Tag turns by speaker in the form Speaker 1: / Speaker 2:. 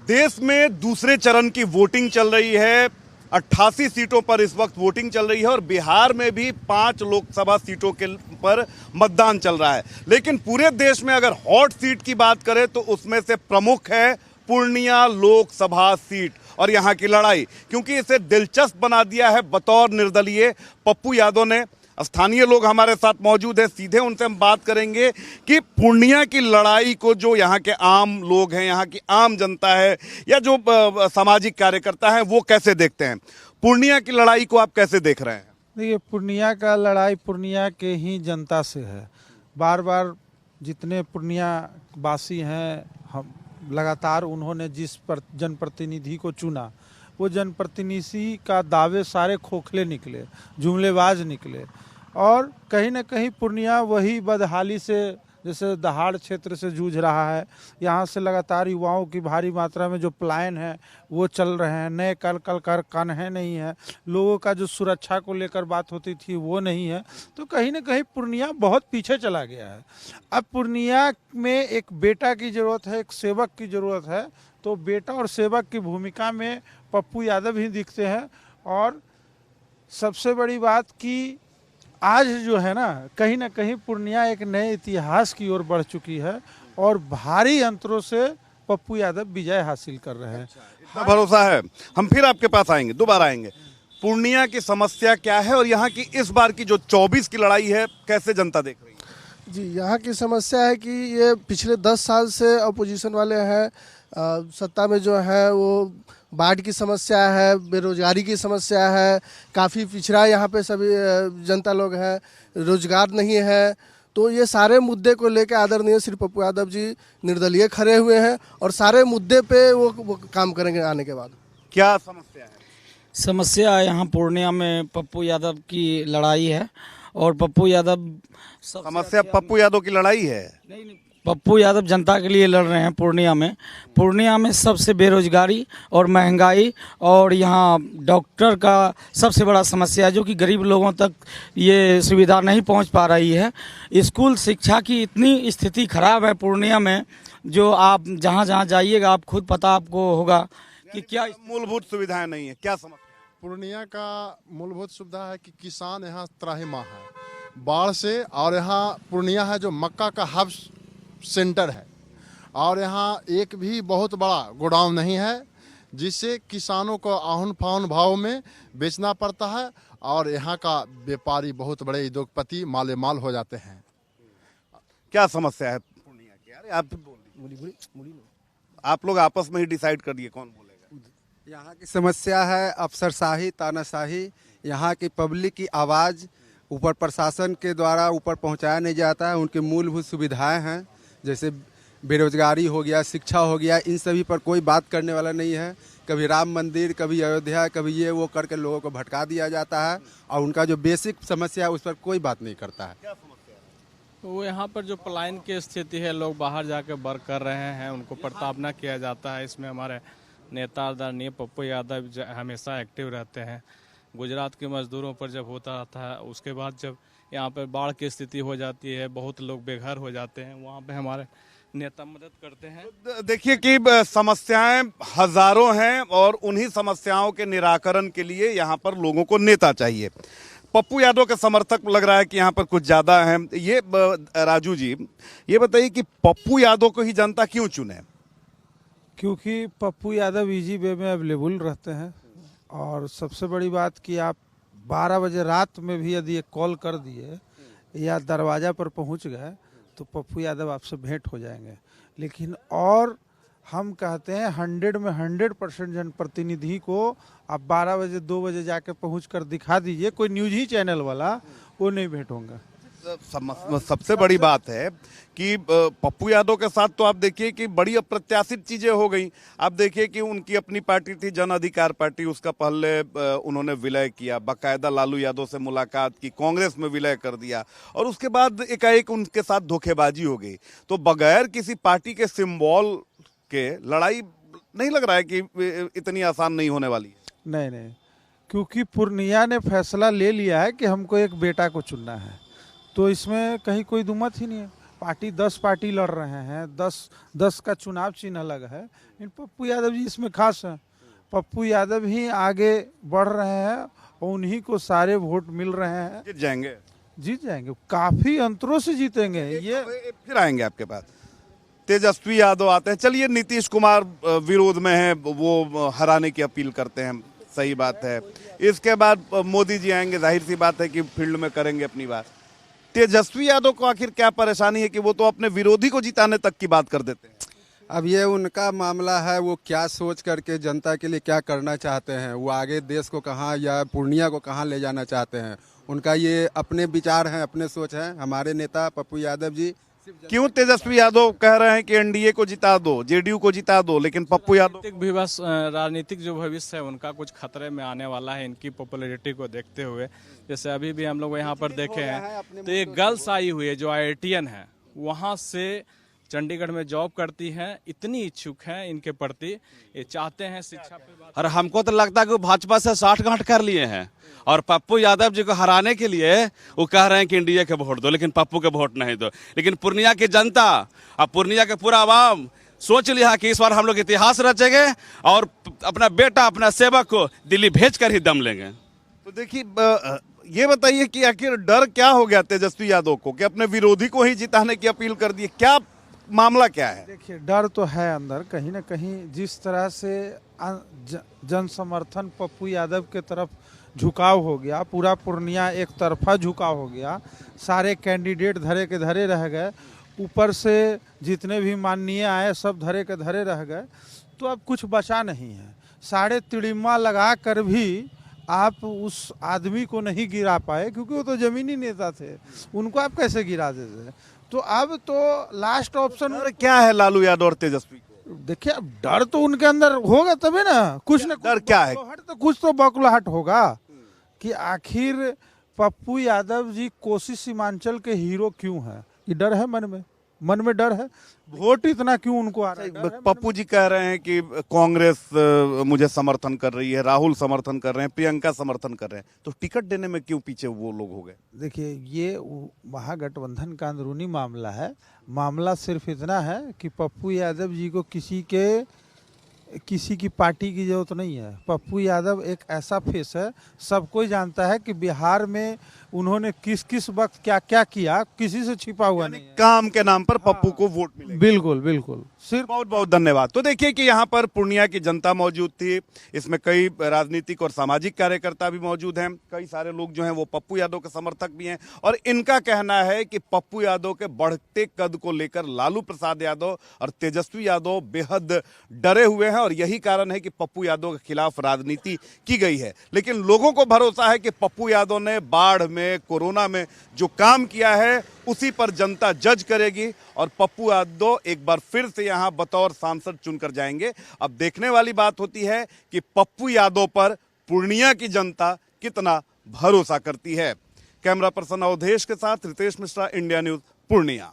Speaker 1: देश में दूसरे चरण की वोटिंग चल रही है। 88 सीटों पर इस वक्त वोटिंग चल रही है और बिहार में भी 5 लोकसभा सीटों के पर मतदान चल रहा है। लेकिन पूरे देश में अगर हॉट सीट की बात करें तो उसमें से प्रमुख है पूर्णिया लोकसभा सीट और यहां की लड़ाई, क्योंकि इसे दिलचस्प बना दिया है बतौर निर्दलीय पप्पू यादव ने। स्थानीय लोग हमारे साथ मौजूद हैं, सीधे उनसे हम बात करेंगे कि पूर्णिया की लड़ाई को जो यहाँ के आम लोग हैं, यहाँ की आम जनता है या जो सामाजिक कार्यकर्ता हैं वो कैसे देखते हैं। पूर्णिया की लड़ाई को आप कैसे देख रहे हैं?
Speaker 2: देखिए, पूर्णिया का लड़ाई पूर्णिया के ही जनता से है। बार बार जितने पूर्णिया वासी हैं, हम लगातार उन्होंने जिस जनप्रतिनिधि को चुना, वो जनप्रतिनिधि का दावे सारे खोखले निकले, जुमलेबाज निकले और कहीं ना कहीं पूर्णिया वही बदहाली से, जैसे दहाड़ क्षेत्र से जूझ रहा है। यहाँ से लगातार युवाओं की भारी मात्रा में जो पलायन है वो चल रहे हैं। नए कल कारखाने नहीं है, लोगों का जो सुरक्षा को लेकर बात होती थी वो नहीं है। तो कहीं ना कहीं पूर्णिया बहुत पीछे चला गया है। अब पूर्णिया में एक बेटा की ज़रूरत है, एक सेवक की ज़रूरत है। तो बेटा और सेवक की भूमिका में पप्पू यादव ही दिखते हैं। और सबसे बड़ी बात कि आज जो है ना कहीं पूर्णिया एक नए इतिहास की ओर बढ़ चुकी है और भारी अंतरों से पप्पू यादव विजय हासिल कर रहे हैं।
Speaker 1: इतना भरोसा है। हम फिर आपके पास आएंगे, दोबारा आएंगे। पूर्णिया की समस्या क्या है और यहाँ की इस बार की जो 24 की लड़ाई है कैसे जनता देख रही है?
Speaker 3: जी, यहाँ की समस्या है कि ये पिछले 10 साल से अपोजिशन वाले हैं, सत्ता में जो है वो बाढ़ की समस्या है, बेरोजगारी की समस्या है, काफ़ी पिछड़ा यहाँ पे सभी जनता लोग हैं, रोजगार नहीं है। तो ये सारे मुद्दे को लेकर आदरणीय श्री पप्पू यादव जी निर्दलीय खड़े हुए हैं और सारे मुद्दे पे वो काम करेंगे आने के बाद।
Speaker 1: क्या समस्या है?
Speaker 4: समस्या यहाँ पूर्णिया में पप्पू यादव की लड़ाई है और पप्पू यादव
Speaker 1: समस्या पप्पू यादव की लड़ाई है?
Speaker 4: नहीं, पप्पू यादव जनता के लिए लड़ रहे हैं। पूर्णिया में सबसे बेरोजगारी और महंगाई और यहाँ डॉक्टर का सबसे बड़ा समस्या है, जो कि गरीब लोगों तक ये सुविधा नहीं पहुँच पा रही है। स्कूल शिक्षा की इतनी स्थिति खराब है पूर्णिया में, जो आप जहाँ जाइएगा आप खुद पता आपको होगा कि क्या
Speaker 1: मूलभूत सुविधाएं नहीं है। क्या समस्या?
Speaker 5: पूर्णिया का मूलभूत सुविधा है कि किसान यहाँ त्राहिमाम है बाढ़ से, और यहाँ पूर्णिया है जो मक्का का हब सेंटर है और यहाँ एक भी बहुत बड़ा गोडाउन नहीं है, जिससे किसानों को आहन फाहन भाव में बेचना पड़ता है और यहाँ का व्यापारी बहुत बड़े उद्योगपति माले माल हो जाते हैं।
Speaker 1: क्या समस्या है पूर्णिया की? यार आप बोलिए, आप लोग आपस में ही डिसाइड कर दिए कौन बोलेगा।
Speaker 6: यहाँ की समस्या है अफसरशाही, तानाशाही। यहाँ की पब्लिक की आवाज़ ऊपर प्रशासन के द्वारा ऊपर पहुँचाया नहीं जाता है। उनकी मूलभूत सुविधाएं हैं, जैसे बेरोजगारी हो गया, शिक्षा हो गया, इन सभी पर कोई बात करने वाला नहीं है। कभी राम मंदिर, कभी अयोध्या, कभी ये वो करके लोगों को भटका दिया जाता है और उनका जो बेसिक समस्या है उस पर कोई बात नहीं करता है।
Speaker 1: क्या समस्या है?
Speaker 7: वो यहाँ पर जो पलायन की स्थिति है, लोग बाहर जाके वर्क कर रहे हैं, उनको प्रताड़ना किया जाता है। इसमें हमारे नेता आदरणीय पप्पू यादव हमेशा एक्टिव रहते हैं। गुजरात के मजदूरों पर जब होता रहता है, उसके बाद जब यहाँ पर बाढ़ की स्थिति हो जाती है, बहुत लोग बेघर हो जाते हैं, वहाँ पे हमारे नेता मदद करते हैं।
Speaker 1: देखिए कि समस्याएं हजारों हैं और उन्हीं समस्याओं के निराकरण के लिए यहाँ पर लोगों को नेता चाहिए। पप्पू यादव के समर्थक लग रहा है कि यहाँ पर कुछ ज्यादा हैं। ये राजू जी, ये बताइए कि पप्पू यादव को ही जनता क्यों चुने?
Speaker 2: क्योंकि पप्पू यादव इजी वे में अवेलेबल रहते हैं और सबसे बड़ी बात कि आप 12 बजे रात में भी यदि एक कॉल कर दिए या दरवाज़ा पर पहुंच गए तो पप्पू यादव आपसे भेंट हो जाएंगे। लेकिन और हम कहते हैं 100 में 100% जनप्रतिनिधि को आप 12 बजे 2 बजे जाके पहुँच कर दिखा दीजिए, कोई न्यूज ही चैनल वाला, वो नहीं भेंट होंगे।
Speaker 1: सबसे बड़ी बात है कि पप्पू यादव के साथ तो आप देखिए कि बड़ी अप्रत्याशित चीजें हो गई। आप देखिए कि उनकी अपनी पार्टी थी जन अधिकार पार्टी, उसका पहले उन्होंने विलय किया, बाकायदा लालू यादव से मुलाकात की, कांग्रेस में विलय कर दिया और उसके बाद एकाएक उनके साथ धोखेबाजी हो गई। तो बगैर किसी पार्टी के सिंबल के लड़ाई नहीं लग रहा है कि इतनी आसान नहीं होने वाली है।
Speaker 2: नहीं, क्योंकि पूर्णिया ने फैसला ले लिया है कि हमको एक बेटा को चुनना है, तो इसमें कहीं कोई दुमत ही नहीं है। पार्टी 10 पार्टी लड़ रहे हैं, 10 का चुनाव चिन्ह अलग है। इन पप्पू यादव जी इसमें खास हैं। पप्पू यादव ही आगे बढ़ रहे हैं और उन्हीं को सारे वोट मिल रहे हैं। जीत जाएंगे, काफी अंतरों से जीतेंगे। ये
Speaker 1: फिर आएंगे आपके पास। तेजस्वी यादव आते हैं। चलिए, नीतीश कुमार विरोध में है, वो हराने की अपील करते हैं, सही बात है। इसके बाद मोदी जी आएंगे, जाहिर सी बात है कि फील्ड में करेंगे अपनी बात। तेजस्वी यादव को आखिर क्या परेशानी है कि वो तो अपने विरोधी को जिताने तक की बात कर देते हैं?
Speaker 6: अब ये उनका मामला है, वो क्या सोच करके जनता के लिए क्या करना चाहते हैं, वो आगे देश को कहाँ या पूर्णिया को कहाँ ले जाना चाहते हैं, उनका ये अपने विचार हैं, अपने सोच हैं। हमारे नेता पप्पू यादव जी
Speaker 1: क्यों तेजस्वी यादव कह रहे हैं कि एनडीए को जिता दो, जेडीयू को जिता दो, लेकिन पप्पू यादव
Speaker 7: राजनीतिक जो भविष्य है उनका कुछ खतरे में आने वाला है इनकी पॉपुलैरिटी को देखते हुए। जैसे अभी भी हम लोग यहाँ पर देखे हैं तो एक गर्ल्स आई हुई है जो IITian है, वहाँ से चंडीगढ़ में जॉब करती हैं, इतनी इच्छुक हैं इनके प्रति, ये चाहते हैं शिक्षा पे।
Speaker 8: और हमको तो लगता है कि वो भाजपा से 60 गांठ कर लिए हैं और पप्पू यादव जी को हराने के लिए वो कह रहे हैं कि एनडीए के वोट दो, लेकिन पप्पू के वोट नहीं दो। लेकिन पूर्णिया की जनता और पूर्णिया के पूरा आवाम सोच लिया कि इस बार हम लोग इतिहास रचेंगे और अपना बेटा, अपना सेवक को दिल्ली भेज कर ही दम लेंगे।
Speaker 1: तो देखिए, ये बताइए कि आखिर डर क्या हो गया तेजस्वी यादव को कि अपने विरोधी को ही जिताने की अपील कर दी? क्या मामला क्या है?
Speaker 2: देखिए, डर तो है अंदर कहीं ना कहीं। जिस तरह से जन समर्थन पप्पू यादव के तरफ झुकाव हो गया, पूरा पूर्णिया एक तरफा झुकाव हो गया, सारे कैंडिडेट धरे के धरे रह गए, ऊपर से जितने भी माननीय आए सब धरे के धरे रह गए, तो अब कुछ बचा नहीं है। साढ़े तिड़िम्मा लगा कर भी आप उस आदमी को नहीं गिरा पाए, क्योंकि वो तो जमीनी नेता थे, उनको आप कैसे गिरा देते? तो अब तो लास्ट ऑप्शन
Speaker 1: क्या है लालू यादव और तेजस्वी को?
Speaker 2: देखिए, अब डर तो उनके अंदर होगा तभी ना, कुछ ना
Speaker 1: डर क्या है?
Speaker 2: तो कुछ तो बौखलाहट होगा कि आखिर पप्पू यादव जी कोसी सीमांचल के हीरो क्यों है। ये डर है मन में डर है। वोट इतना क्यों उनको आ रहा है?
Speaker 1: पप्पू जी कह रहे हैं कि कांग्रेस मुझे समर्थन कर रही है, राहुल समर्थन कर रहे हैं, प्रियंका समर्थन कर रहे हैं, तो टिकट देने में क्यों पीछे वो लोग हो गए?
Speaker 2: देखिए, ये महागठबंधन का अंदरूनी मामला है। मामला सिर्फ इतना है कि पप्पू यादव जी को किसी की पार्टी की जरूरत नहीं है। पप्पू यादव एक ऐसा फेस है, सब कोई जानता है कि बिहार में उन्होंने किस किस वक्त क्या क्या किया, किसी से छिपा हुआ नहीं है।
Speaker 1: काम के नाम पर पप्पू को वोट मिले।
Speaker 2: बिल्कुल बिल्कुल। सिर्फ
Speaker 1: बहुत बहुत धन्यवाद। तो देखिए कि यहाँ पर पूर्णिया की जनता मौजूद थी, इसमें कई राजनीतिक और सामाजिक कार्यकर्ता भी मौजूद हैं, कई सारे लोग जो हैं वो पप्पू यादव के समर्थक भी हैं, और इनका कहना है कि पप्पू यादव के बढ़ते कद को लेकर लालू प्रसाद यादव और तेजस्वी यादव बेहद डरे हुए हैं, और यही कारण है कि पप्पू यादव के खिलाफ राजनीति की गई है। लेकिन लोगों को भरोसा है कि पप्पू यादव ने बाढ़ में, कोरोना में जो काम किया है उसी पर जनता जज करेगी, और पप्पू यादव एक बार फिर से यहां बतौर सांसद चुनकर जाएंगे। अब देखने वाली बात होती है कि पप्पू यादव पर पूर्णिया की जनता कितना भरोसा करती है। कैमरा पर्सन अवधेश के साथ रितेश मिश्रा, इंडिया न्यूज, पूर्णिया।